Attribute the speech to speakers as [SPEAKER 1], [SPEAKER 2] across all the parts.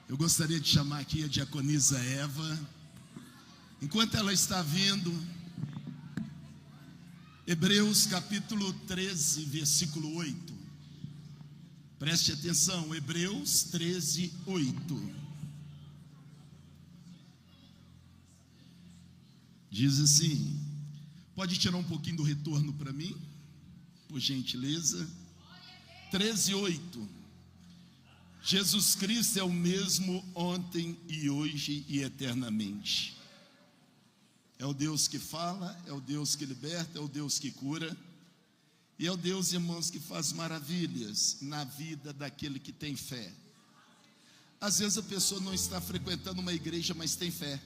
[SPEAKER 1] Eu gostaria de chamar aqui a diaconisa Eva. Enquanto ela está vindo, Hebreus capítulo 13, versículo 8. Preste atenção, Hebreus 13, 8. Diz assim, pode tirar um pouquinho do retorno para mim, por gentileza. 13, 8. Jesus Cristo é o mesmo ontem e hoje e eternamente. É o Deus que fala, é o Deus que liberta, é o Deus que cura. E é o Deus, irmãos, que faz maravilhas na vida daquele que tem fé. Às vezes a pessoa não está frequentando uma igreja, mas tem fé.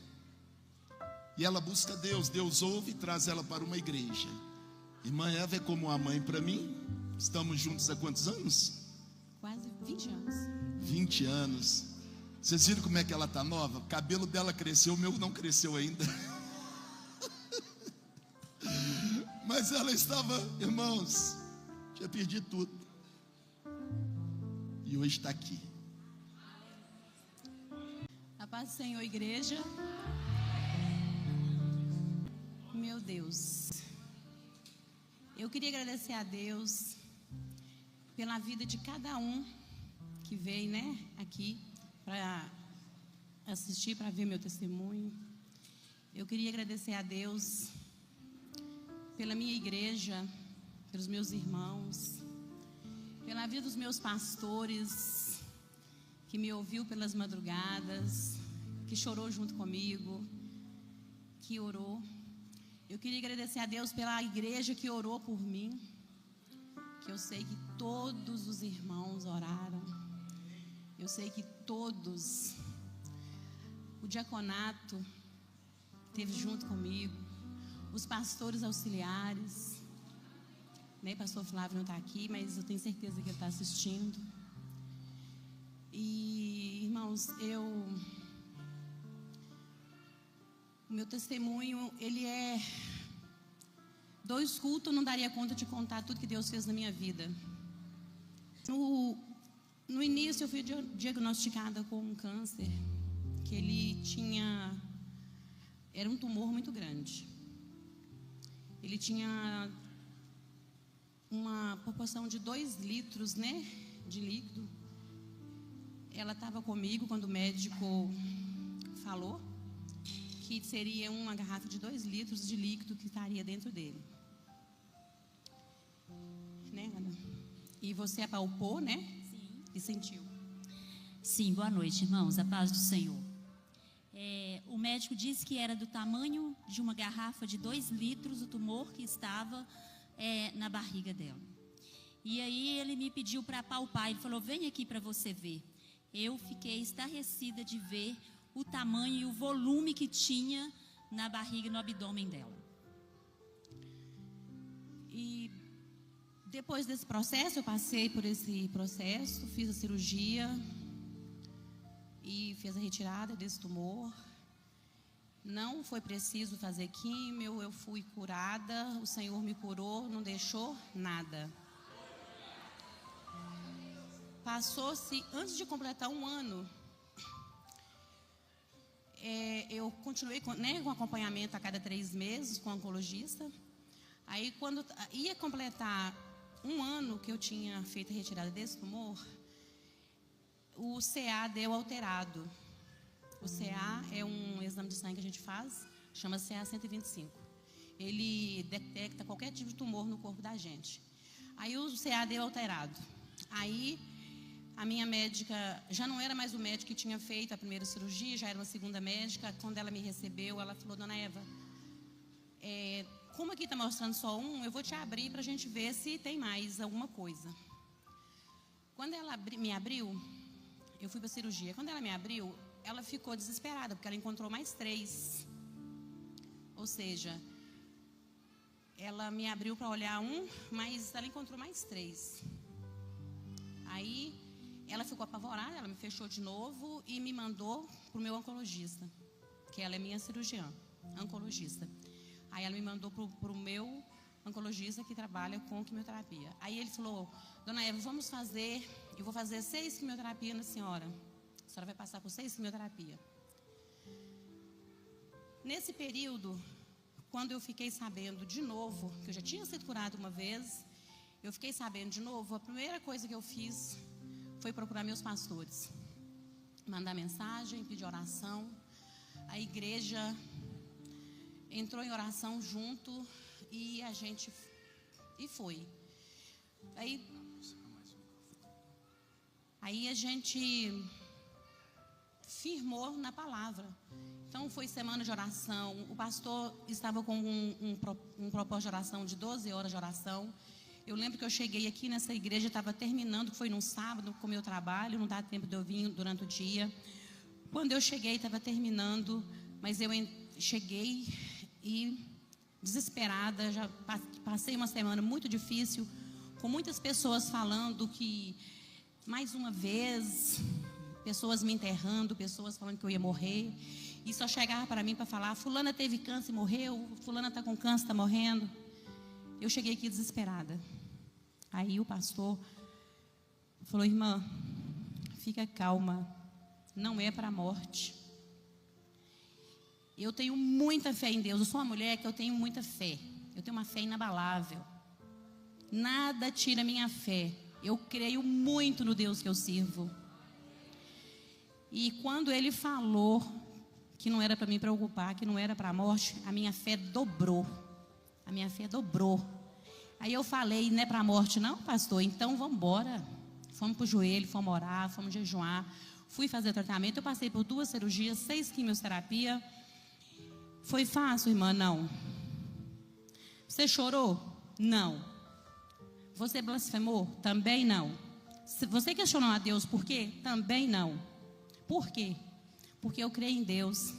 [SPEAKER 1] E ela busca Deus, Deus ouve e traz ela para uma igreja. Irmã Eva é como uma mãe para mim. Estamos juntos há quantos anos?
[SPEAKER 2] Quase 20 anos.
[SPEAKER 1] 20 anos. Vocês viram como é que ela está nova? O cabelo dela cresceu, o meu não cresceu ainda. Mas ela estava, irmãos, tinha perdido tudo. E hoje está aqui.
[SPEAKER 2] A paz do Senhor, igreja. Meu Deus. Eu queria agradecer a Deus pela vida de cada um que veio, né, aqui para assistir, para ver meu testemunho. Eu queria agradecer a Deus pela minha igreja, pelos meus irmãos, pela vida dos meus pastores, que me ouviu pelas madrugadas, que chorou junto comigo, que orou. Eu queria agradecer a Deus pela igreja que orou por mim, que eu sei que todos os irmãos oraram. Eu sei que todos, o diaconato esteve junto comigo, os pastores auxiliares, né? Pastor Flávio não está aqui, mas eu tenho certeza que ele está assistindo. E, irmãos, o meu testemunho, ele é... 2 cultos não daria conta de contar tudo que Deus fez na minha vida. No início eu fui diagnosticada com um câncer, que ele tinha... Era um tumor muito grande. Ele tinha uma proporção de 2 litros, né, de líquido. Ela estava comigo quando o médico falou que seria uma garrafa de 2 litros de líquido que estaria dentro dele. Né, Ana? E você apalpou, né?
[SPEAKER 3] Sim.
[SPEAKER 2] E sentiu.
[SPEAKER 3] Sim, boa noite, irmãos, a paz do Senhor. O médico disse que era do tamanho de uma garrafa de 2 litros o tumor que estava na barriga dela. E aí ele me pediu para apalpar, ele falou, vem aqui para você ver. Eu fiquei estarrecida de ver o tamanho e o volume que tinha na barriga e no abdômen dela.
[SPEAKER 2] E depois desse processo, eu passei por esse processo, fiz a cirurgia e fiz a retirada desse tumor. Não foi preciso fazer químio, eu fui curada, o Senhor me curou, não deixou nada. Passou-se, antes de completar 1 ano, eu continuei com acompanhamento a cada 3 meses com o oncologista. Aí, quando ia completar 1 ano que eu tinha feito a retirada desse tumor, o CA deu alterado. O CA é um exame de sangue que a gente faz, chama CA 125. Ele detecta qualquer tipo de tumor no corpo da gente. Aí o CA deu alterado. Aí a minha médica, já não era mais o médico que tinha feito a primeira cirurgia, já era uma segunda médica. Quando ela me recebeu, ela falou, dona Eva, como aqui está mostrando só 1, eu vou te abrir para a gente ver se tem mais alguma coisa. Quando ela me abriu, eu fui para a cirurgia. Quando ela me abriu, ela ficou desesperada, porque ela encontrou mais 3. Ou seja, ela me abriu para olhar 1, mas ela encontrou mais 3. Aí ela ficou apavorada, ela me fechou de novo e me mandou para o meu oncologista, que ela é minha cirurgiã, oncologista. Aí ela me mandou para o meu oncologista que trabalha com quimioterapia. Aí ele falou, dona Eva, eu vou fazer 6 quimioterapias na senhora. senhora vai passar por 6 quimioterapias. Nesse período, quando eu fiquei sabendo de novo, que eu já tinha sido curada uma vez, eu fiquei sabendo de novo, a primeira coisa que eu fiz foi procurar meus pastores. Mandar mensagem, pedir oração. A igreja entrou em oração junto e a gente foi. Aí a gente firmou na palavra. Então foi semana de oração. O pastor estava com um propósito de oração de 12 horas de oração. Eu lembro que eu cheguei aqui nessa igreja, estava terminando, que foi num sábado com o meu trabalho, não dá tempo de eu vir durante o dia. Quando eu cheguei, estava terminando, mas eu cheguei e desesperada, já passei uma semana muito difícil, com muitas pessoas falando que, mais uma vez, pessoas me enterrando, pessoas falando que eu ia morrer, e só chegava para mim para falar, fulana teve câncer e morreu, fulana está com câncer, está morrendo. Eu cheguei aqui desesperada. Aí o pastor falou, irmã, fica calma, não é para a morte. Eu tenho muita fé em Deus, eu sou uma mulher que eu tenho muita fé. Eu tenho uma fé inabalável. Nada tira minha fé. Eu creio muito no Deus que eu sirvo. E quando ele falou que não era para me preocupar, que não era para a morte, a minha fé dobrou. A minha fé dobrou. Aí eu falei, não é para a morte não, pastor? Então vamos embora. Fomos para o joelho, fomos orar, fomos jejuar. Fui fazer tratamento, eu passei por 2 cirurgias, 6 quimioterapias. Foi fácil, irmã? Não. Você chorou? Não. Você blasfemou? Também não. Você questionou a Deus por quê? Também não. Por quê? Porque eu creio em Deus.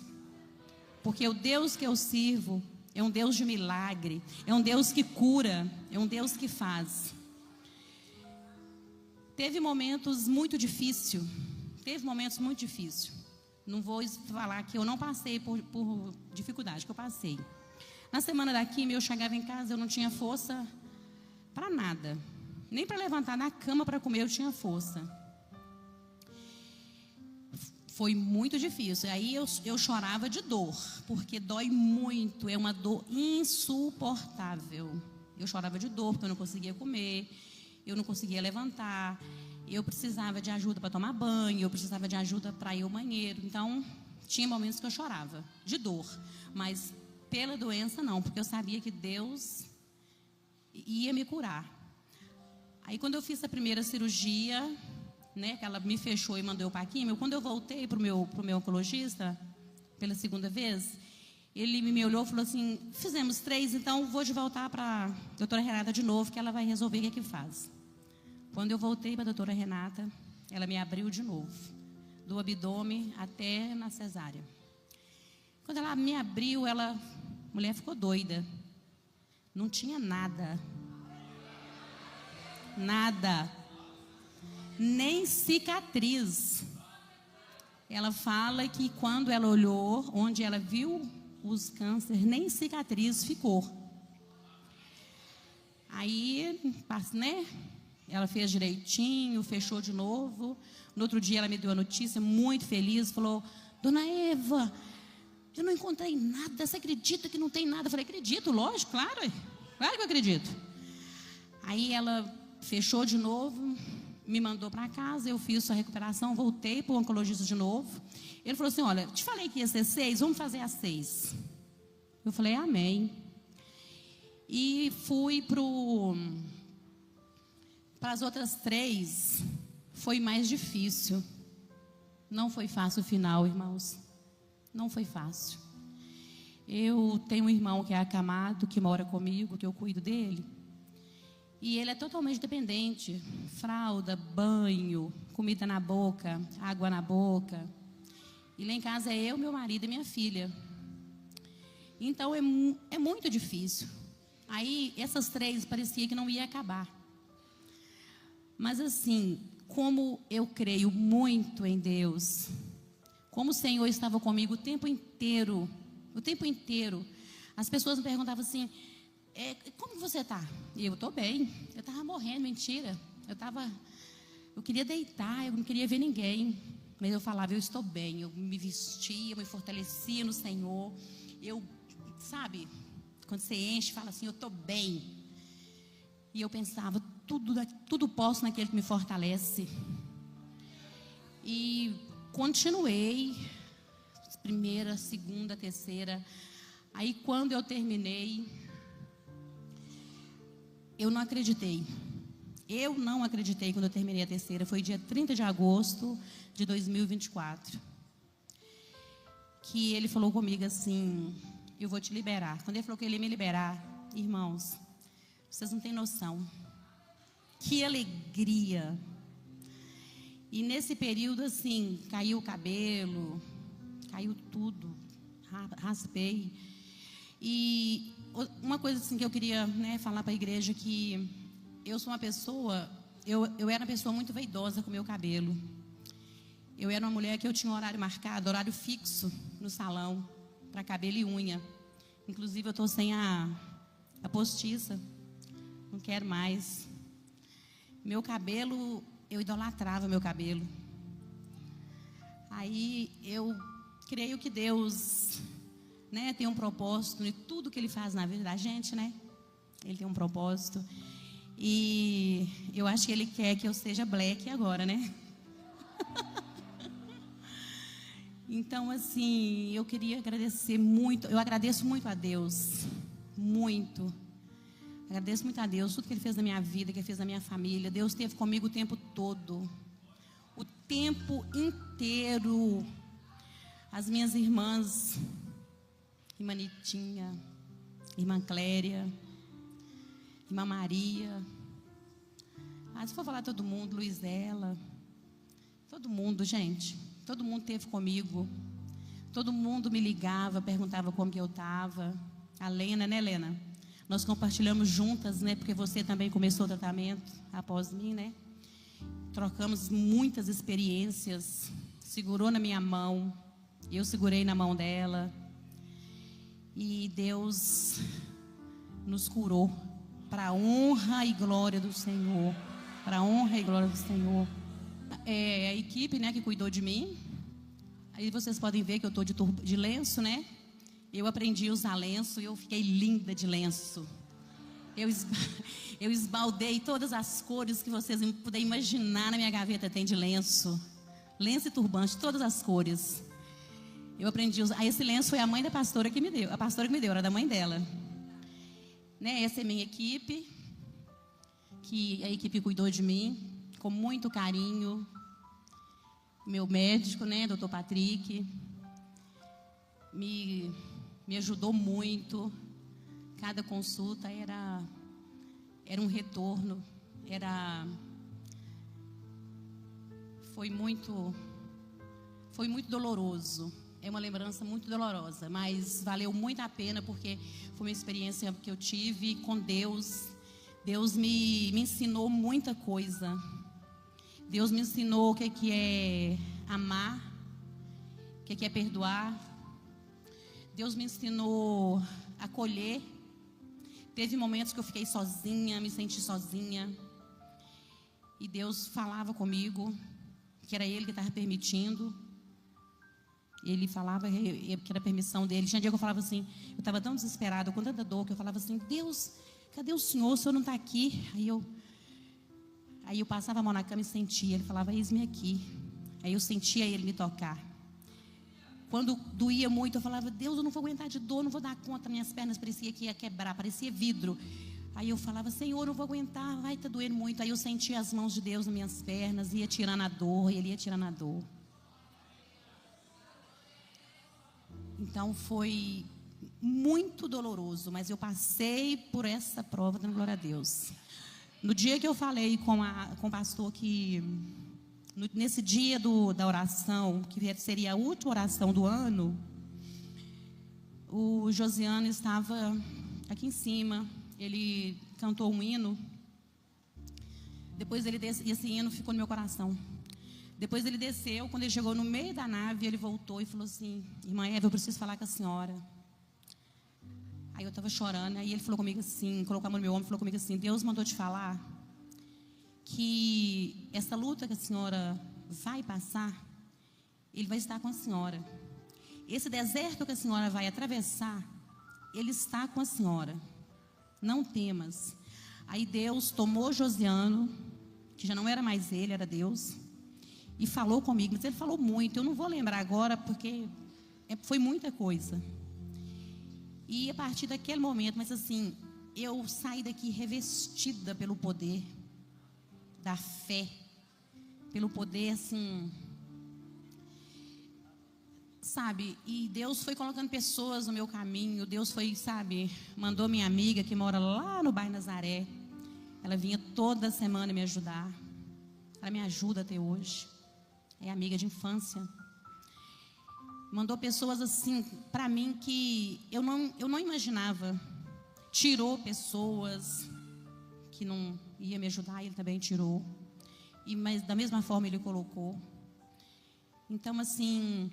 [SPEAKER 2] Porque o Deus que eu sirvo é um Deus de milagre, é um Deus que cura, é um Deus que faz. Teve momentos muito difíceis. Não vou falar que eu não passei por dificuldade, que eu passei. Na semana da quimio, eu chegava em casa, eu não tinha força para nada. Nem para levantar da cama para comer, eu tinha força. Foi muito difícil. Aí eu chorava de dor, porque dói muito, é uma dor insuportável. Eu chorava de dor, porque eu não conseguia comer, eu não conseguia levantar, eu precisava de ajuda para tomar banho, eu precisava de ajuda para ir ao banheiro. Então, tinha momentos que eu chorava, de dor. Mas pela doença não, porque eu sabia que Deus ia me curar. Aí quando eu fiz a primeira cirurgia, né, que ela me fechou e mandou para a quimio, quando eu voltei para o meu oncologista, pela segunda vez, ele me olhou e falou assim, fizemos 3, então vou de voltar para a doutora Renata de novo, que ela vai resolver o que faz. Quando eu voltei para a doutora Renata, ela me abriu de novo, do abdômen até na cesárea. Quando ela me abriu, a mulher ficou doida. Não tinha nada. Nada. Nem cicatriz. Ela fala que quando ela olhou, onde ela viu os cânceres, nem cicatriz ficou. Aí, né? Ela fez direitinho, fechou de novo. No outro dia ela me deu a notícia, muito feliz, falou, dona Eva, eu não encontrei nada, você acredita que não tem nada? Eu falei, acredito, lógico, claro que eu acredito. Aí ela fechou de novo, me mandou para casa, eu fiz a recuperação, voltei para o oncologista de novo. Ele falou assim, olha, te falei que ia ser 6, vamos fazer as 6. Eu falei, amém. E fui para as outras 3, foi mais difícil. Não foi fácil o final, irmãos. Não foi fácil. Eu tenho um irmão que é acamado, que mora comigo, que eu cuido dele. E ele é totalmente dependente. Fralda, banho, comida na boca, água na boca. E lá em casa é eu, meu marido e minha filha. Então é muito difícil. Aí essas 3 parecia que não ia acabar. Mas assim, como eu creio muito em Deus, como o Senhor estava comigo o tempo inteiro, as pessoas me perguntavam assim, como você está? E eu estou bem, eu estava morrendo, mentira. Eu queria deitar, eu não queria ver ninguém. Mas eu falava, eu estou bem. Eu me vestia, eu me fortalecia no Senhor. Eu, sabe, quando você enche, fala assim, eu estou bem. E eu pensava, tudo posso naquele que me fortalece. E continuei, primeira, segunda, terceira. Aí quando eu terminei, eu não acreditei. Eu não acreditei quando eu terminei a terceira. Foi dia 30 de agosto de 2024. Que ele falou comigo assim, eu vou te liberar. Quando ele falou que ele ia me liberar, irmãos, vocês não têm noção. Que alegria. E nesse período, assim, caiu o cabelo, caiu tudo, raspei. E uma coisa assim que eu queria, né, falar para a igreja, que eu sou uma pessoa, eu era uma pessoa muito vaidosa com o meu cabelo. Eu era uma mulher que eu tinha um horário marcado, horário fixo no salão, para cabelo e unha. Inclusive eu estou sem a postiça, não quero mais. Meu cabelo, eu idolatrava meu cabelo. Aí eu creio que Deus, né, tem um propósito em tudo que Ele faz na vida da gente, né? Ele tem um propósito. E eu acho que Ele quer que eu seja black agora, né? Então, assim, eu queria agradecer muito. Eu agradeço muito a Deus. Muito. Agradeço muito a Deus, tudo que Ele fez na minha vida, que Ele fez na minha família. Deus esteve comigo o tempo todo. O tempo inteiro. As minhas irmãs, irmã Nitinha, irmã Cléria, irmã Maria. Se for falar todo mundo, Luizela. Todo mundo, gente. Todo mundo esteve comigo. Todo mundo me ligava, perguntava como que eu estava. A Lena, né, Lena? Nós compartilhamos juntas, né? Porque você também começou o tratamento após mim, né? Trocamos muitas experiências. Segurou na minha mão. Eu segurei na mão dela. E Deus nos curou. Para a honra e glória do Senhor. Para a honra e glória do Senhor. A equipe, né, que cuidou de mim. Aí vocês podem ver que eu estou de lenço, né? Eu aprendi a usar lenço e eu fiquei linda de lenço. Eu esbaldei todas as cores que vocês puderem imaginar na minha gaveta tem de lenço. Lenço e turbante, todas as cores. Eu aprendi a usar. Aí esse lenço foi a mãe da pastora que me deu. A pastora que me deu, era da mãe dela. Né? Essa é a minha equipe. Que a equipe cuidou de mim com muito carinho. Meu médico, né, doutor Patrick, me ajudou muito. Cada consulta era um retorno, foi muito doloroso. É uma lembrança muito dolorosa, mas valeu muito a pena, porque foi uma experiência que eu tive com Deus. Deus me ensinou muita coisa. Deus me ensinou o que é amar, o que é perdoar. Deus me ensinou a acolher. Teve momentos que eu fiquei sozinha, me senti sozinha. E Deus falava comigo, que era Ele que estava permitindo. Ele falava que era permissão dele. Tinha dia que eu falava assim, eu estava tão desesperada, com tanta dor, que eu falava assim, Deus, cadê o Senhor? O Senhor não está aqui. Aí eu passava a mão na cama e sentia. Ele falava, eis-me aqui. Aí eu sentia Ele me tocar. Quando doía muito, eu falava, Deus, eu não vou aguentar de dor, não vou dar conta. Minhas pernas parecia que ia quebrar, parecia vidro. Aí eu falava, Senhor, eu não vou aguentar, vai estar doendo muito. Aí eu sentia as mãos de Deus nas minhas pernas, ia tirando a dor, e Ele ia tirando a dor. Então foi muito doloroso, mas eu passei por essa prova, dando glória a Deus. No dia que eu falei com o pastor que, nesse dia da oração, que seria a última oração do ano, o Josiano estava aqui em cima, ele cantou um hino. Depois ele desceu, e esse hino ficou no meu coração. Depois ele desceu, quando ele chegou no meio da nave, ele voltou e falou assim, irmã Eva, eu preciso falar com a senhora. Aí eu estava chorando, aí ele falou comigo assim, colocou a mão no meu ombro e falou comigo assim, Deus mandou te falar que essa luta que a senhora vai passar, Ele vai estar com a senhora. Esse deserto que a senhora vai atravessar, Ele está com a senhora. Não temas. Aí Deus tomou Josiano, que já não era mais ele, era Deus, e falou comigo. Mas Ele falou muito. Eu não vou lembrar agora, porque foi muita coisa. E a partir daquele momento, mas assim, eu saí daqui revestida pelo poder da fé, pelo poder, assim, sabe? E Deus foi colocando pessoas no meu caminho. Deus foi, sabe, mandou minha amiga que mora lá no bairro Nazaré. Ela vinha toda semana me ajudar. Ela me ajuda até hoje. É amiga de infância. Mandou pessoas assim para mim que eu não imaginava. Tirou pessoas que não ia me ajudar, ele também tirou. Mas da mesma forma ele colocou. Então, assim,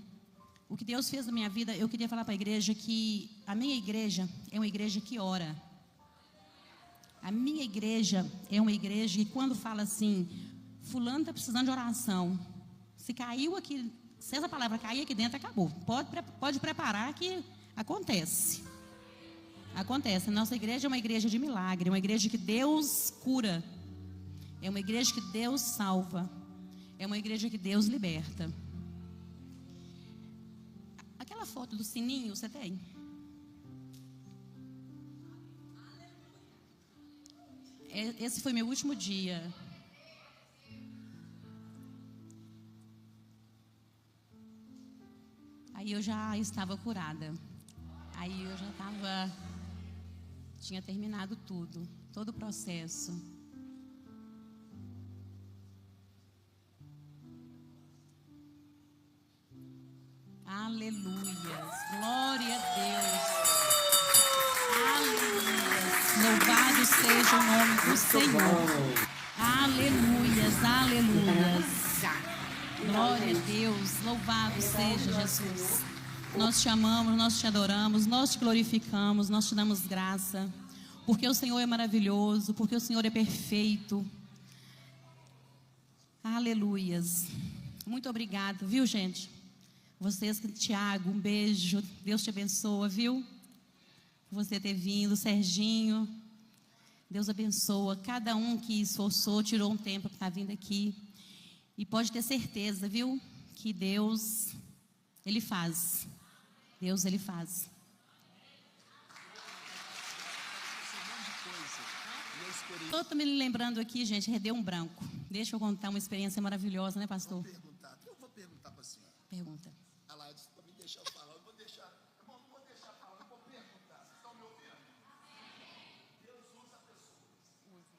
[SPEAKER 2] o que Deus fez na minha vida, eu queria falar para a igreja que a minha igreja é uma igreja que ora. A minha igreja é uma igreja que quando fala assim, fulano está precisando de oração. Se caiu aqui, se essa palavra cair aqui dentro, acabou. Pode preparar que acontece. Acontece. A nossa igreja é uma igreja de milagre, é uma igreja que Deus cura. É uma igreja que Deus salva. É uma igreja que Deus liberta. Aquela foto do sininho, você tem? Esse foi meu último dia. Aí eu já estava curada. Aí eu já tinha terminado tudo, todo o processo. Aleluia, glória a Deus. Aleluia, louvado seja o nome do Senhor. Aleluias, aleluias. Glória a Deus, louvado seja Jesus. Nós te amamos, nós te adoramos, nós te glorificamos, nós te damos graça, porque o Senhor é maravilhoso, porque o Senhor é perfeito. Aleluias. Muito obrigado, viu, gente? Vocês, Tiago, um beijo, Deus te abençoa, viu? Você ter vindo, Serginho, Deus abençoa cada um que esforçou, tirou um tempo para estar vindo aqui. E pode ter certeza, viu? Que Deus, Ele faz. Deus, Ele faz. Eu estou me lembrando aqui, gente, deu um branco. Deixa eu contar uma experiência maravilhosa, né, pastor?
[SPEAKER 1] Eu vou perguntar para a senhora.
[SPEAKER 2] Pergunta.
[SPEAKER 1] A Laís, para me deixar falar, eu vou deixar. Irmão, não vou deixar falar, eu vou perguntar. Vocês estão me ouvindo? Deus usa pessoas.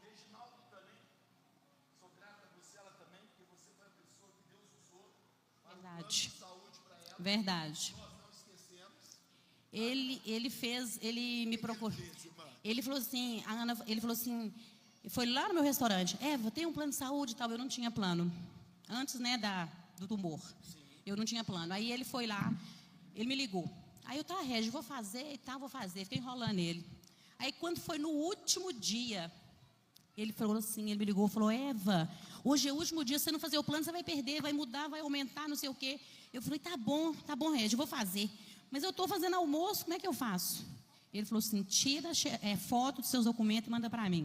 [SPEAKER 1] Reginaldo também. Sou grata a você, ela também, porque você foi a pessoa que Deus usou.
[SPEAKER 2] Verdade.
[SPEAKER 1] Saúde para ela.
[SPEAKER 2] Verdade.
[SPEAKER 1] Nós não esquecemos.
[SPEAKER 2] Ele me procurou. Ele falou assim, a Ana, ele falou assim, foi lá no meu restaurante. Eva, tem um plano de saúde e tal. Eu não tinha plano. Antes, né, do tumor. Sim. Eu não tinha plano. Aí ele foi lá, ele me ligou. Aí eu, Regi, vou fazer e tal, vou fazer. Fiquei enrolando ele. Aí quando foi no último dia, ele falou assim, ele me ligou, falou, Eva, hoje é o último dia, se você não fazer o plano, você vai perder, vai mudar, vai aumentar, não sei o quê. Eu falei, tá bom, Regi, vou fazer. Mas eu estou fazendo almoço, como é que eu faço? Ele falou assim, tira foto dos seus documentos e manda para mim.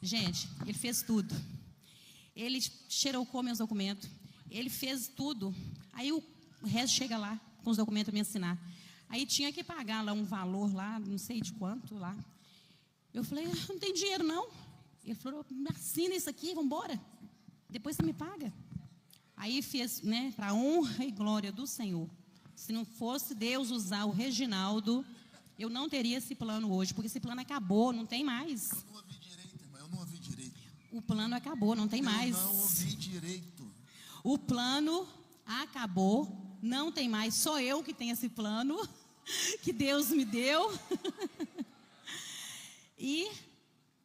[SPEAKER 2] Gente, ele fez tudo. Ele xerocou meus documentos. Ele fez tudo. Aí o resto chega lá com os documentos para me assinar. Aí tinha que pagar lá um valor lá, não sei de quanto lá. Eu falei, não tem dinheiro não. Ele falou, me assina isso aqui, vamos embora. Depois você me paga. Aí fez, né, para a honra e glória do Senhor. Se não fosse Deus usar o Reginaldo, eu não teria esse plano hoje, porque esse plano acabou, não tem mais.
[SPEAKER 1] Eu não ouvi direito, irmão, eu não ouvi direito.
[SPEAKER 2] O plano acabou, não tem mais.
[SPEAKER 1] Eu não ouvi direito.
[SPEAKER 2] O plano acabou, não tem mais. Só eu que tenho esse plano, que Deus me deu. E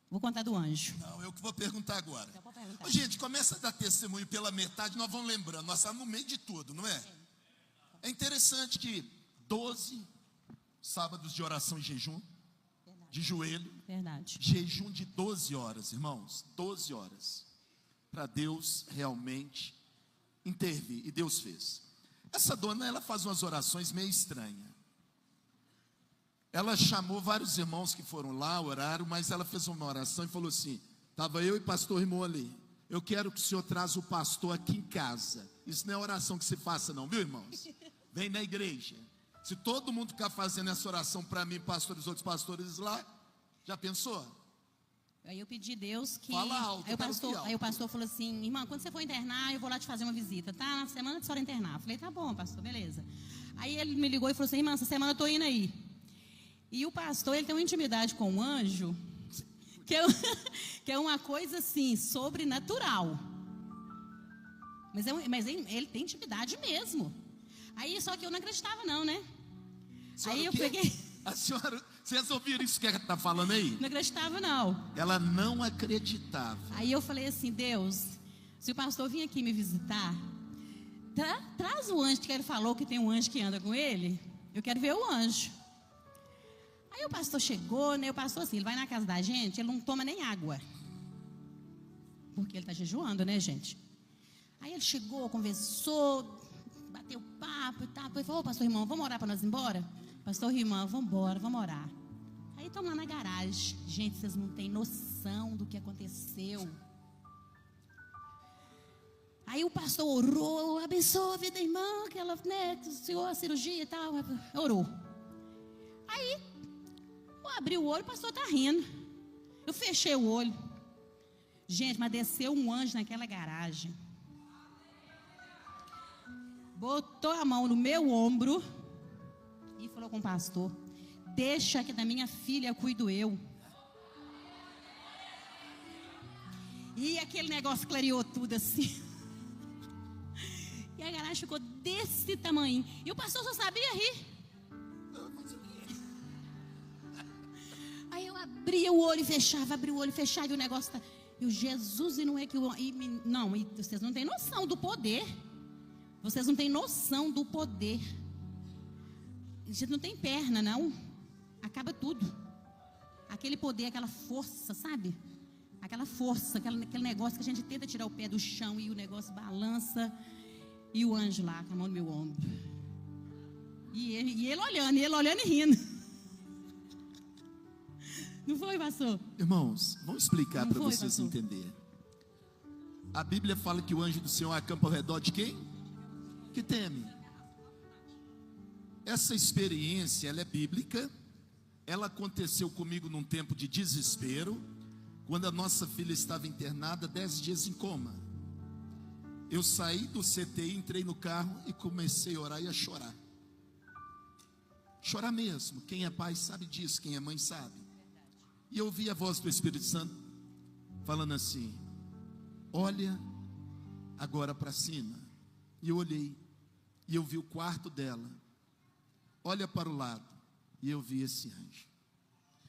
[SPEAKER 2] vou contar do anjo.
[SPEAKER 1] Não, eu que vou perguntar agora.
[SPEAKER 2] Então, pode perguntar.
[SPEAKER 1] Ô, gente, começa a dar testemunho pela metade, nós vamos lembrando. Nós estamos no meio de tudo, não é? É interessante que 12 sábados de oração e jejum, verdade, de joelho.
[SPEAKER 2] Verdade.
[SPEAKER 1] Jejum de 12 horas, irmãos. 12 horas. Para Deus realmente intervir. E Deus fez. Essa dona, ela faz umas orações meio estranhas. Ela chamou vários irmãos que foram lá, oraram, mas ela fez uma oração e falou assim: estava eu e pastor irmão ali, eu quero que o senhor traz o pastor aqui em casa. Isso não é oração que se faça não, viu, irmãos? Vem na igreja. Se todo mundo ficar fazendo essa oração para mim, pastor e os outros pastores lá, já pensou?
[SPEAKER 2] Aí eu pedi a Deus que...
[SPEAKER 1] Fala alto,
[SPEAKER 2] aí o pastor falou assim: irmã, quando você for internar, eu vou lá te fazer uma visita, tá? Na semana de senhora internar. Eu falei: tá bom, pastor, beleza. Aí ele me ligou e falou assim: irmã, essa semana eu tô indo aí. E o pastor, ele tem uma intimidade com o anjo, que é uma coisa assim, sobrenatural. Mas ele tem intimidade mesmo. Aí, só que eu não acreditava não, né? Aí eu peguei...
[SPEAKER 1] A senhora, vocês ouviram isso que ela está falando aí?
[SPEAKER 2] Não acreditava não.
[SPEAKER 1] Ela não acreditava.
[SPEAKER 2] Aí eu falei assim: Deus, se o pastor vir aqui me visitar, traz o anjo que ele falou que tem um anjo que anda com ele. Eu quero ver o anjo. Aí o pastor chegou, né? O pastor assim, ele vai na casa da gente, ele não toma nem água. Porque ele está jejuando, né, gente? Aí ele chegou, conversou, bateu papo e tal. Ele falou: ô, pastor irmão, vamos orar para nós ir embora? Pastor irmão, vamos embora, vamos orar. Aí estamos lá na garagem. Gente, vocês não têm noção do que aconteceu. Aí o pastor orou: abençoa a vida da irmã, que ela, né, senhor, a cirurgia e tal. Orou. Aí eu abri o olho, o pastor está rindo. Eu fechei o olho. Gente, mas desceu um anjo naquela garagem. Botou a mão no meu ombro e falou com o pastor: deixa que da minha filha cuido eu. E aquele negócio clareou tudo assim. E a garagem ficou desse tamanho. E o pastor só sabia rir. Aí eu abria o olho e fechava, abria o olho e fechava. E o negócio tá... E o Jesus, e não é que o... Não, e vocês não têm noção do poder. Vocês não têm noção do poder. A gente não tem perna, não. Acaba tudo. Aquele poder, aquela força, sabe? Aquela força, aquele negócio que a gente tenta tirar o pé do chão e o negócio balança. E o anjo lá, com a mão no meu ombro. E ele olhando e rindo. Não foi, pastor?
[SPEAKER 1] Irmãos, vamos explicar para vocês entenderem. A Bíblia fala que o anjo do Senhor acampa ao redor de quem? Que teme. Essa experiência, ela é bíblica. Ela aconteceu comigo num tempo de desespero, quando a nossa filha estava internada 10 dias em coma. Eu saí do CTI, entrei no carro e comecei a orar e a chorar. Chorar mesmo. Quem é pai sabe disso, quem é mãe sabe. E eu ouvi a voz do Espírito Santo falando assim: olha agora para cima. E eu olhei e eu vi o quarto dela. Olha para o lado e eu vi esse anjo.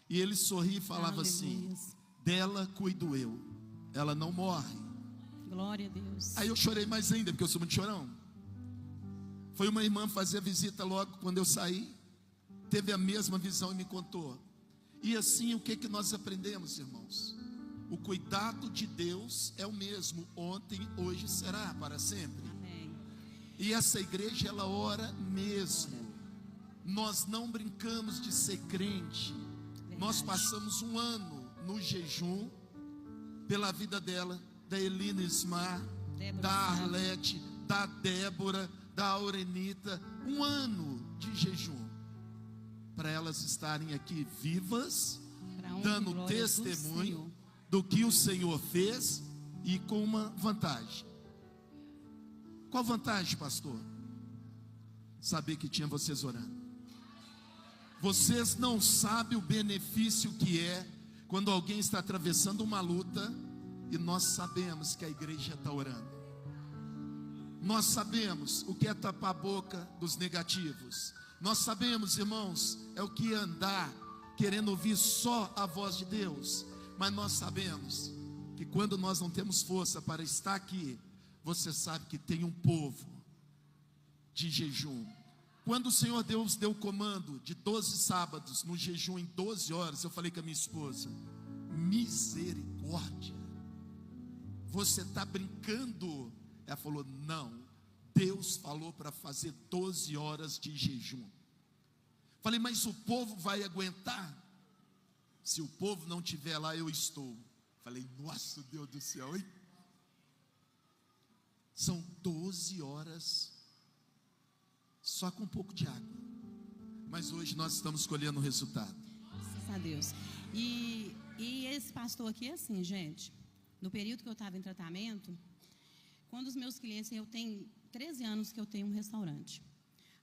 [SPEAKER 1] E ele sorria e falava assim: dela cuido eu, ela não morre.
[SPEAKER 2] Glória a Deus.
[SPEAKER 1] Aí eu chorei mais ainda, porque eu sou muito chorão. Foi uma irmã fazer a visita logo quando eu saí, teve a mesma visão e me contou. E assim, o que nós aprendemos, irmãos? O cuidado de Deus é o mesmo, ontem, hoje será, para sempre.
[SPEAKER 2] Amém.
[SPEAKER 1] E essa igreja, ela ora mesmo. Nós não brincamos de ser crente. Verdade. Nós passamos um ano no jejum pela vida dela, da Elina Ismar,
[SPEAKER 2] Débora,
[SPEAKER 1] da Arlete, da Débora, da Aurenita. Um ano de jejum para elas estarem aqui vivas, dando testemunho do que o Senhor fez, e com uma vantagem. Qual vantagem, pastor? Saber que tinha vocês orando. Vocês não sabem o benefício que é quando alguém está atravessando uma luta e nós sabemos que a igreja está orando. Nós sabemos o que é tapar a boca dos negativos. Nós sabemos, irmãos, é o que é andar querendo ouvir só a voz de Deus. Mas nós sabemos que quando nós não temos força para estar aqui, você sabe que tem um povo de jejum. Quando o Senhor Deus deu o comando de 12 sábados no jejum em 12 horas, eu falei com a minha esposa: misericórdia, você está brincando? Ela falou: não, Deus Deus falou para fazer 12 horas de jejum. Falei, mas o povo vai aguentar? Se o povo não estiver lá, eu estou. Falei, nossa, Deus do céu, hein? São 12 horas só com um pouco de água. Mas hoje nós estamos colhendo o resultado.
[SPEAKER 2] Graças a Deus. E esse pastor aqui é assim, gente. No período que eu estava em tratamento, quando os meus clientes, eu tenho 13 anos que eu tenho um restaurante.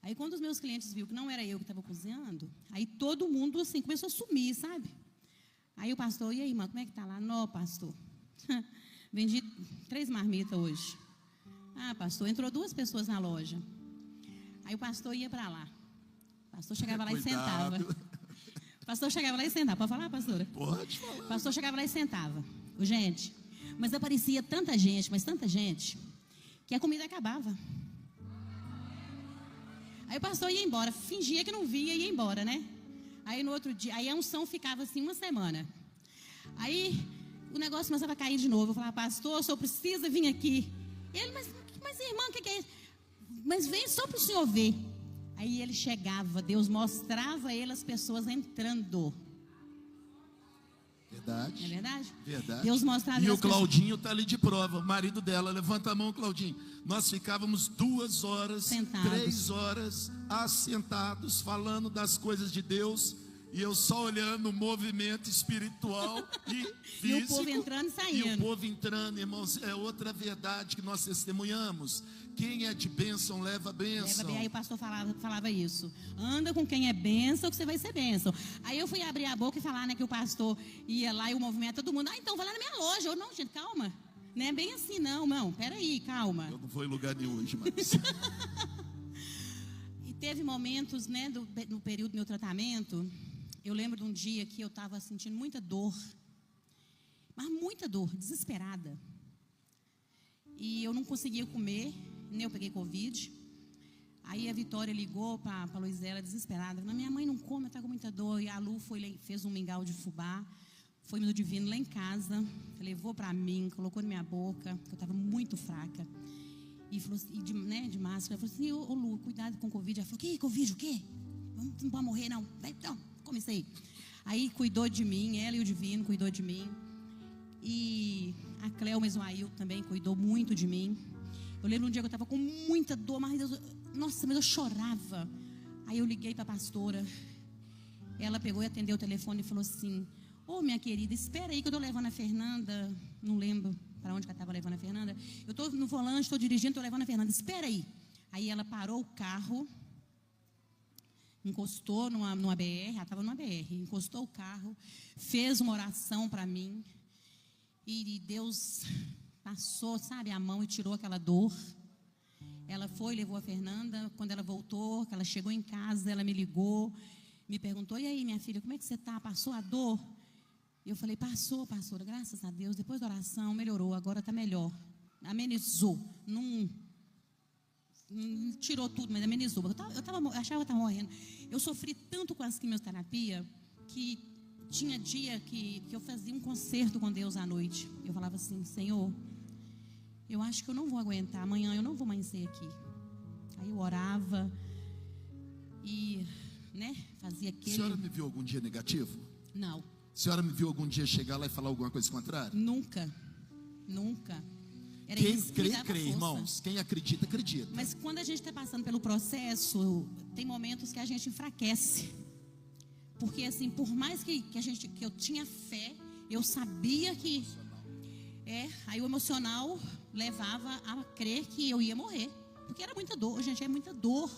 [SPEAKER 2] Aí quando os meus clientes viram que não era eu que estava cozinhando, aí todo mundo assim começou a sumir, sabe? Aí o pastor, e aí, irmã, como é que tá lá? Não, pastor, vendi 3 marmitas hoje. Ah, pastor, entrou 2 pessoas na loja. Aí o pastor ia para lá. O pastor chegava lá e sentava. O pastor chegava lá e sentava. Pode falar, pastora?
[SPEAKER 1] Pode falar.
[SPEAKER 2] O pastor chegava lá e sentava. Gente, mas aparecia tanta gente, mas tanta gente, que a comida acabava. Aí o pastor ia embora, fingia que não via e ia embora, né? Aí no outro dia, aí a unção ficava assim 1 semana. Aí o negócio começava a cair de novo. Eu falava, pastor, o senhor precisa vir aqui. Ele, mas irmã, o que é isso? Mas vem só para o senhor ver. Aí ele chegava, Deus mostrava a ele as pessoas entrando.
[SPEAKER 1] Verdade.
[SPEAKER 2] É verdade?
[SPEAKER 1] Verdade.
[SPEAKER 2] Deus mostrava
[SPEAKER 1] E o
[SPEAKER 2] as pessoas.
[SPEAKER 1] Claudinho está ali de prova, o marido dela. Levanta a mão, Claudinho. Nós ficávamos 2 horas,
[SPEAKER 2] Sentados.
[SPEAKER 1] 3 horas, assentados, falando das coisas de Deus. E eu só olhando o movimento espiritual e físico.
[SPEAKER 2] E o povo entrando e saindo.
[SPEAKER 1] E o povo entrando, irmãos. É outra verdade que nós testemunhamos. Quem é de bênção, leva bênção.
[SPEAKER 2] Aí o pastor falava isso. Anda com quem é bênção, que você vai ser bênção. Aí eu fui abrir a boca e falar, né, que o pastor ia lá e o movimento, todo mundo, então vai lá na minha loja. Eu, não, gente, calma. Não é bem assim, não, peraí, calma.
[SPEAKER 1] Eu não vou em lugar nenhum hoje, mas...
[SPEAKER 2] E teve momentos, né, no período do meu tratamento, eu lembro de um dia que eu estava sentindo muita dor, mas muita dor, desesperada. E eu não conseguia comer, nem eu peguei Covid. Aí a Vitória ligou para a Luizela, desesperada. Falou, minha mãe não come, está com muita dor. E a Lu fez um mingau de fubá, foi no Divino lá em casa, levou para mim, colocou na minha boca, que eu estava muito fraca. E falou assim, de máscara, ela falou assim, ô Lu, cuidado com Covid. Ela falou, que Covid, o quê? Não pode morrer, não. Então, comecei. Aí cuidou de mim, ela e o Divino cuidou de mim. E a Cleo Mesoail também cuidou muito de mim. Eu lembro um dia que eu estava com muita dor, mas eu chorava. Aí eu liguei para a pastora. Ela pegou e atendeu o telefone e falou assim, ô minha querida, espera aí que eu estou levando a Fernanda. Não lembro para onde que eu estava levando a Fernanda. Eu estou no volante, estou dirigindo, estou levando a Fernanda, espera aí. Aí ela parou o carro, encostou numa BR, ela estava numa BR, encostou o carro, fez uma oração para mim. E Deus passou, sabe, a mão e tirou aquela dor. Ela foi, levou a Fernanda. Quando ela voltou, que ela chegou em casa, ela me ligou, me perguntou, e aí, minha filha, como é que você está? Passou a dor? E eu falei, passou, pastora, graças a Deus. Depois da oração, melhorou, agora está melhor. Amenizou. Não tirou tudo, mas amenizou. Eu achava que eu estava morrendo. Eu sofri tanto com as quimioterapias que tinha dia que eu fazia um concerto com Deus à noite. Eu falava assim, Senhor, eu acho que eu não vou aguentar, amanhã eu não vou amanhecer aqui. Aí eu orava e, né, fazia aquele...
[SPEAKER 1] A senhora me viu algum dia negativo?
[SPEAKER 2] Não.
[SPEAKER 1] A senhora me viu algum dia chegar lá e falar alguma coisa contrária?
[SPEAKER 2] Nunca. Era
[SPEAKER 1] Quem
[SPEAKER 2] isso que me
[SPEAKER 1] crê,
[SPEAKER 2] dava
[SPEAKER 1] crê,
[SPEAKER 2] força.
[SPEAKER 1] irmãos. Quem acredita, acredita.
[SPEAKER 2] Mas quando a gente está passando pelo processo, tem momentos que a gente enfraquece. Porque assim, por mais que eu tinha fé, eu sabia que... aí o emocional levava a crer que eu ia morrer. Porque era muita dor, gente, é muita dor.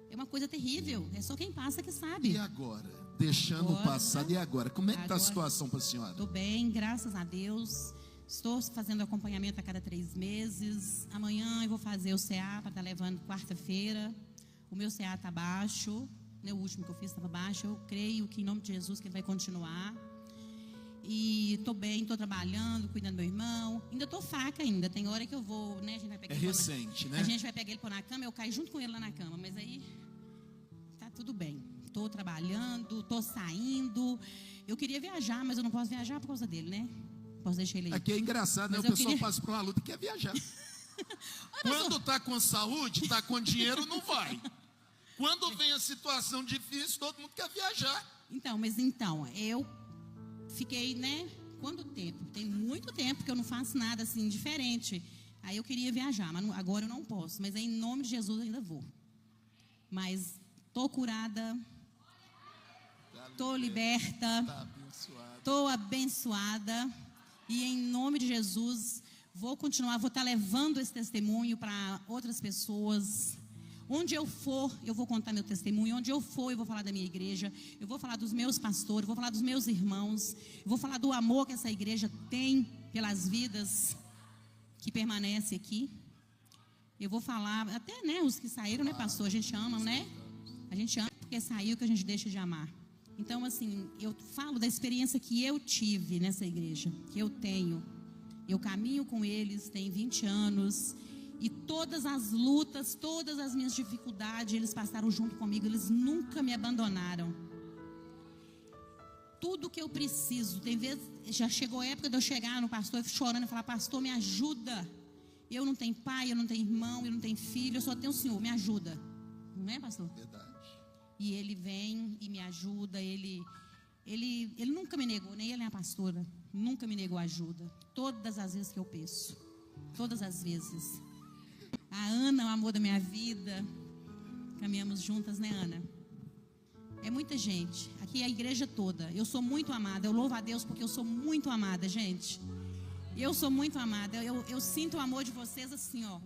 [SPEAKER 2] É uma coisa terrível, é só quem passa que sabe.
[SPEAKER 1] E agora? Deixando o passado, e agora? Como é que está a situação para a senhora?
[SPEAKER 2] Estou bem, graças a Deus. Estou fazendo acompanhamento a cada 3 meses. Amanhã eu vou fazer o CA para estar levando quarta-feira. O meu CA está baixo, né? O último que eu fiz estava baixo. Eu creio que em nome de Jesus que ele vai continuar. E estou bem, estou trabalhando, cuidando do meu irmão. Ainda estou fraca ainda. Tem hora que eu vou, né? A gente vai pegar
[SPEAKER 1] recente, né?
[SPEAKER 2] A gente vai pegar ele pôr na cama, eu caio junto com ele lá na cama. Mas aí tá tudo bem. Estou trabalhando, estou saindo. Eu queria viajar, mas eu não posso viajar por causa dele, né? Posso deixar ele aí.
[SPEAKER 1] Aqui é engraçado, né?
[SPEAKER 2] Mas
[SPEAKER 1] O pessoal passa por uma luta e quer viajar. Quando está com saúde, está com dinheiro, não vai. Quando vem a situação difícil, todo mundo quer viajar.
[SPEAKER 2] Então, eu fiquei, né? Quanto tempo? Tem muito tempo que eu não faço nada assim diferente. Aí eu queria viajar, mas agora eu não posso. Mas em nome de Jesus eu ainda vou. Mas tô curada, tô liberta, tô abençoada. E em nome de Jesus vou continuar, vou estar levando esse testemunho para outras pessoas. Onde eu for, eu vou contar meu testemunho. Onde eu for, eu vou falar da minha igreja. Eu vou falar dos meus pastores, eu vou falar dos meus irmãos. Eu vou falar do amor que essa igreja tem pelas vidas que permanecem aqui. Eu vou falar, até, né, os que saíram, né, pastor? A gente ama, né? A gente ama porque saiu que a gente deixa de amar. Então, assim, eu falo da experiência que eu tive nessa igreja, que eu tenho. Eu caminho com eles, tem 20 anos. E todas as lutas, todas as minhas dificuldades, eles passaram junto comigo, eles nunca me abandonaram. Tudo que eu preciso, tem vezes, já chegou a época de eu chegar no pastor chorando e falar: pastor, me ajuda. Eu não tenho pai, eu não tenho irmão, eu não tenho filho, eu só tenho o Senhor, me ajuda. Não é, pastor?
[SPEAKER 1] Verdade.
[SPEAKER 2] E ele vem e me ajuda, ele nunca me negou, nem ele nem a pastora, nunca me negou ajuda. Todas as vezes que eu peço, todas as vezes. A Ana, o amor da minha vida, caminhamos juntas, né, Ana? É muita gente, aqui é a igreja toda. Eu sou muito amada, eu louvo a Deus porque eu sou muito amada, gente. Eu sou muito amada, eu sinto o amor de vocês assim, ó.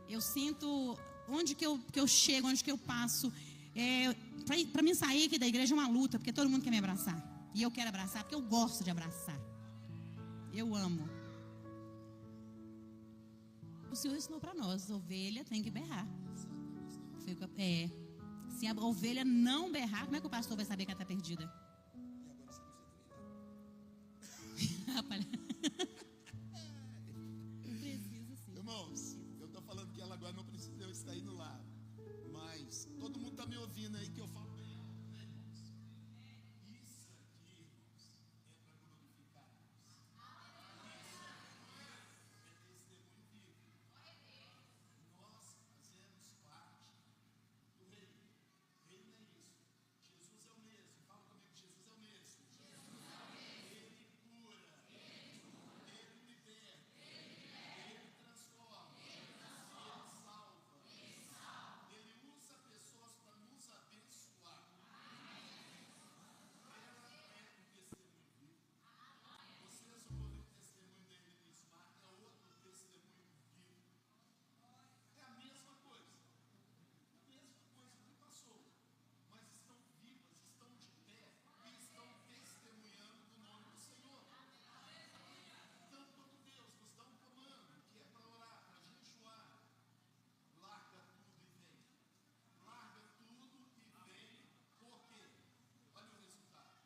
[SPEAKER 2] Eu sinto, onde que eu chego, onde que eu passo. Para mim sair aqui da igreja é uma luta, porque todo mundo quer me abraçar. E eu quero abraçar, porque eu gosto de abraçar. Eu amo. O Senhor ensinou para nós: ovelha tem que berrar. Se a ovelha não berrar, como é que o pastor vai saber que ela está perdida? Precisa sim.
[SPEAKER 1] Irmãos, eu estou falando que ela agora não precisa eu estar indo lá. Mas todo mundo está me ouvindo aí que eu falo bem alto, né, irmãos? Isso aqui, irmãos, é para glorificar Deus. Isso aqui é testemunho vivo. Nós fazemos parte do reino. Reino é isso. Jesus é o mesmo. Fala comigo, Jesus é o mesmo. Ele cura. Ele liberta. Ele transforma. Ele salva. Ele usa pessoas para nos abençoar. Ela é um testemunho vivo. Vocês ouvem o testemunho da Elis Mar, é outro testemunho vivo. É a mesma coisa. A mesma coisa que passou. Mas estão vivas, estão de pé e estão testemunhando do nome do Senhor. Então, quando Deus nos dá um comando, que é para orar, para jejuar, larga tudo e vem. Larga tudo e vem. Por quê? Olha o resultado.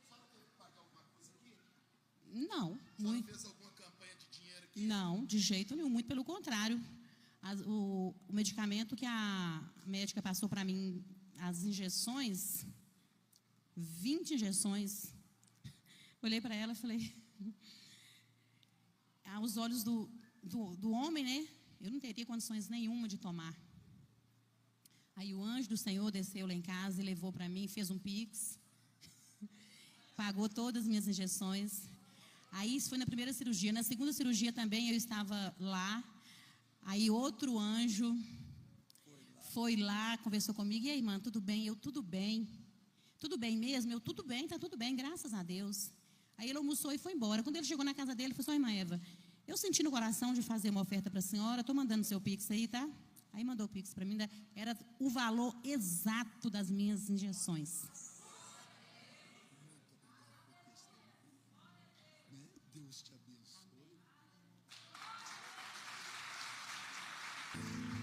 [SPEAKER 1] Só não teve que pagar alguma coisa aqui?
[SPEAKER 2] Não,
[SPEAKER 1] Só não
[SPEAKER 2] muito.
[SPEAKER 1] fez alguma campanha de dinheiro aqui?
[SPEAKER 2] Não, de jeito nenhum, muito pelo contrário. O medicamento que a médica passou para mim, as injeções, 20 injeções. Olhei para ela e falei: aos olhos do homem, né? Eu não teria condições nenhuma de tomar. Aí o anjo do Senhor desceu lá em casa e levou para mim, fez um pix, pagou todas as minhas injeções. Aí isso foi na primeira cirurgia. Na segunda cirurgia também eu estava lá. Aí outro anjo foi lá, conversou comigo: e aí, irmã, tudo bem? Eu: tudo bem. Tudo bem mesmo? Eu: tudo bem, tá tudo bem, graças a Deus. Aí ele almoçou e foi embora. Quando ele chegou na casa dele, ele falou: irmã Eva, eu senti no coração de fazer uma oferta para a senhora, estou mandando seu pix aí, tá? Aí mandou o pix para mim, era o valor exato das minhas injeções.
[SPEAKER 1] Deus te abençoe.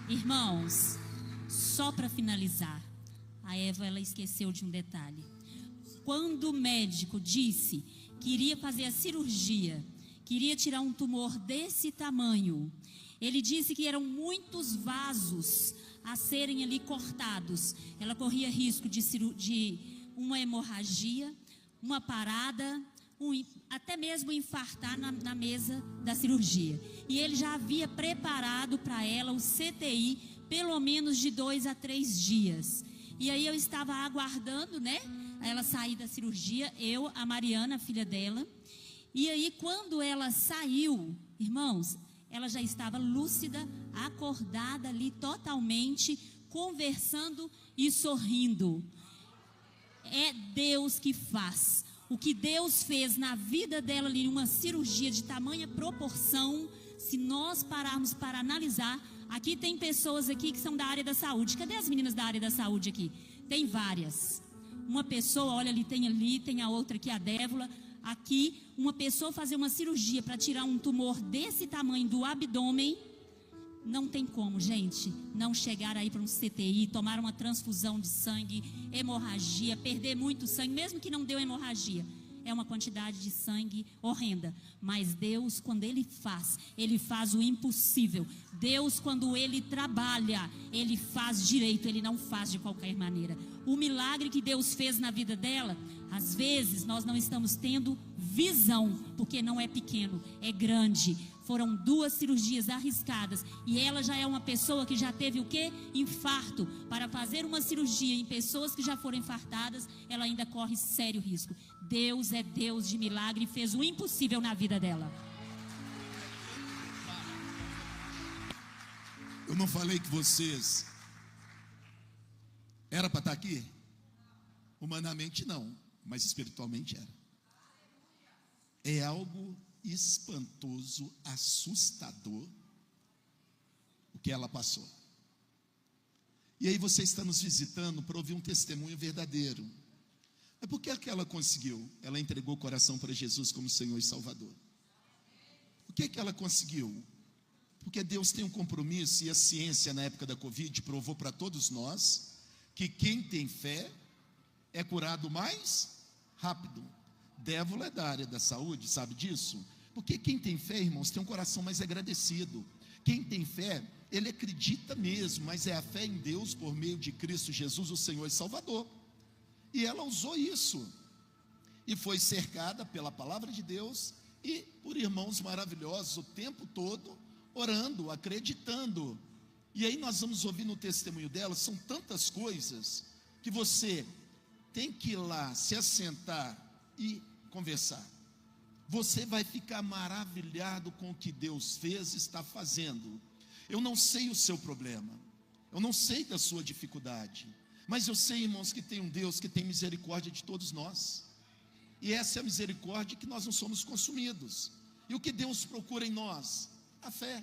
[SPEAKER 3] Irmãos, só para finalizar, a Eva, ela esqueceu de um detalhe. Quando o médico disse que iria fazer a cirurgia, que iria tirar um tumor desse tamanho, ele disse que eram muitos vasos a serem ali cortados. Ela corria risco de uma hemorragia, uma parada, até mesmo infartar na mesa da cirurgia. E ele já havia preparado para ela o CTI pelo menos de 2 a 3 dias. E aí eu estava aguardando, né, ela sair da cirurgia, eu, a Mariana, a filha dela. E aí quando ela saiu, irmãos, ela já estava lúcida, acordada ali totalmente, conversando e sorrindo. É Deus que faz. O que Deus fez na vida dela ali, uma cirurgia de tamanha proporção, se nós pararmos para analisar, aqui tem pessoas aqui que são da área da saúde. Cadê as meninas da área da saúde aqui? Tem várias. Uma pessoa, olha ali, tem a outra aqui, a Dévola. Aqui, uma pessoa fazer uma cirurgia para tirar um tumor desse tamanho do abdômen, não tem como, gente, não chegar aí para um CTI, tomar uma transfusão de sangue, hemorragia, perder muito sangue, mesmo que não deu hemorragia. É uma quantidade de sangue horrenda. Mas Deus, quando Ele faz o impossível. Deus, quando Ele trabalha, Ele faz direito, Ele não faz de qualquer maneira. O milagre que Deus fez na vida dela, às vezes nós não estamos tendo visão, porque não é pequeno, é grande. Foram 2 cirurgias arriscadas e ela já é uma pessoa que já teve o quê? Infarto. Para fazer uma cirurgia em pessoas que já foram infartadas, ela ainda corre sério risco. Deus é Deus de milagre e fez o impossível na vida dela.
[SPEAKER 1] Eu não falei que vocês era para estar aqui? Humanamente não, mas espiritualmente era. É algo espantoso, assustador o que ela passou. E aí você está nos visitando para ouvir um testemunho verdadeiro. Mas por que é que ela conseguiu? Ela entregou o coração para Jesus como Senhor e Salvador. O que é que ela conseguiu? Porque Deus tem um compromisso, e a ciência na época da Covid provou para todos nós que quem tem fé é curado mais rápido. Dévola é da área da saúde, sabe disso? Porque quem tem fé, irmãos, tem um coração mais agradecido. Quem tem fé, ele acredita mesmo, mas é a fé em Deus por meio de Cristo Jesus, o Senhor e Salvador. E ela usou isso, e foi cercada pela palavra de Deus, e por irmãos maravilhosos o tempo todo, orando, acreditando. E aí nós vamos ouvir no testemunho dela, são tantas coisas, que você tem que ir lá, se assentar e conversar. Você vai ficar maravilhado com o que Deus fez e está fazendo. Eu não sei o seu problema, eu não sei da sua dificuldade, mas eu sei, irmãos, que tem um Deus que tem misericórdia de todos nós, e essa é a misericórdia que nós não somos consumidos. E o que Deus procura em nós? A fé.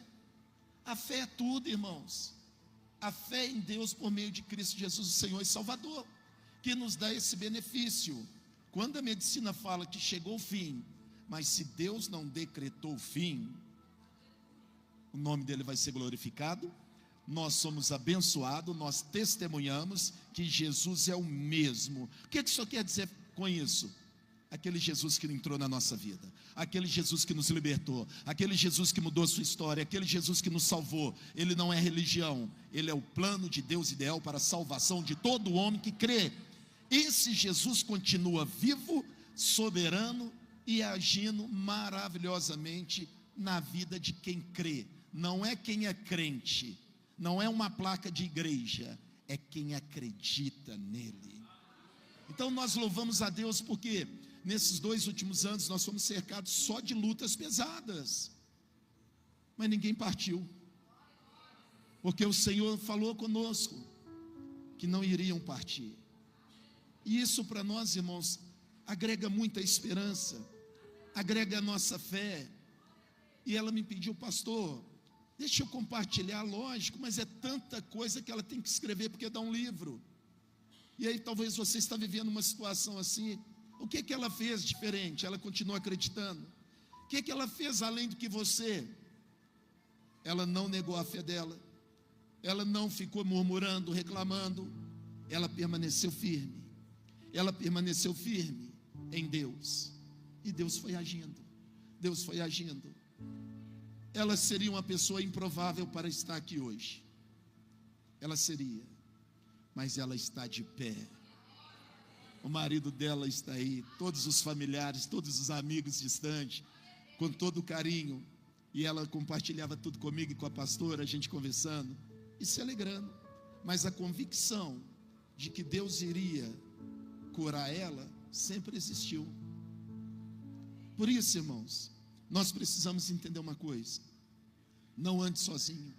[SPEAKER 1] A fé é tudo, irmãos. A fé em Deus por meio de Cristo Jesus, o Senhor e Salvador, que nos dá esse benefício. Quando a medicina fala que chegou o fim, mas se Deus não decretou o fim, o nome dele vai ser glorificado. Nós somos abençoados, nós testemunhamos que Jesus é o mesmo. O que isso quer dizer com isso? Aquele Jesus que entrou na nossa vida, aquele Jesus que nos libertou, aquele Jesus que mudou a sua história, aquele Jesus que nos salvou. Ele não é religião, ele é o plano de Deus ideal para a salvação de todo homem que crê. Esse Jesus continua vivo, soberano e agindo maravilhosamente na vida de quem crê. Não é quem é crente, não é uma placa de igreja, é quem acredita nele. Então nós louvamos a Deus porque nesses 2 últimos anos nós fomos cercados só de lutas pesadas, mas ninguém partiu, porque o Senhor falou conosco que não iriam partir. E isso para nós, irmãos, agrega muita esperança, agrega a nossa fé. E ela me pediu: pastor, deixa eu compartilhar, lógico, mas é tanta coisa que ela tem que escrever, porque dá um livro. E aí talvez você está vivendo uma situação assim. O que ela fez diferente? Ela continua acreditando. O que ela fez além do que você? Ela não negou a fé dela, ela não ficou murmurando, reclamando, ela permaneceu firme. Ela permaneceu firme em Deus, e Deus foi agindo, Deus foi agindo. Ela seria uma pessoa improvável para estar aqui hoje, ela seria, mas ela está de pé. O marido dela está aí, todos os familiares, todos os amigos distantes, com todo carinho. E ela compartilhava tudo comigo e com a pastora, a gente conversando e se alegrando. Mas a convicção de que Deus iria curar ela sempre existiu. Por isso, irmãos, nós precisamos entender uma coisa: não ande sozinho.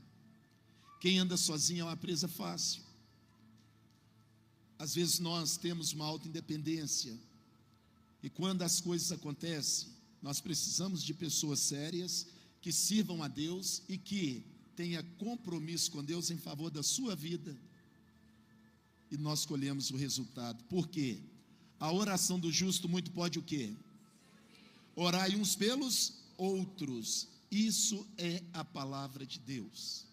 [SPEAKER 1] Quem anda sozinho é uma presa fácil. Às vezes nós temos uma alta independência, e quando as coisas acontecem, nós precisamos de pessoas sérias, que sirvam a Deus e que tenha compromisso com Deus em favor da sua vida, e nós colhemos o resultado. Por quê? A oração do justo muito pode o quê? Orai uns pelos outros. Isso é a palavra de Deus.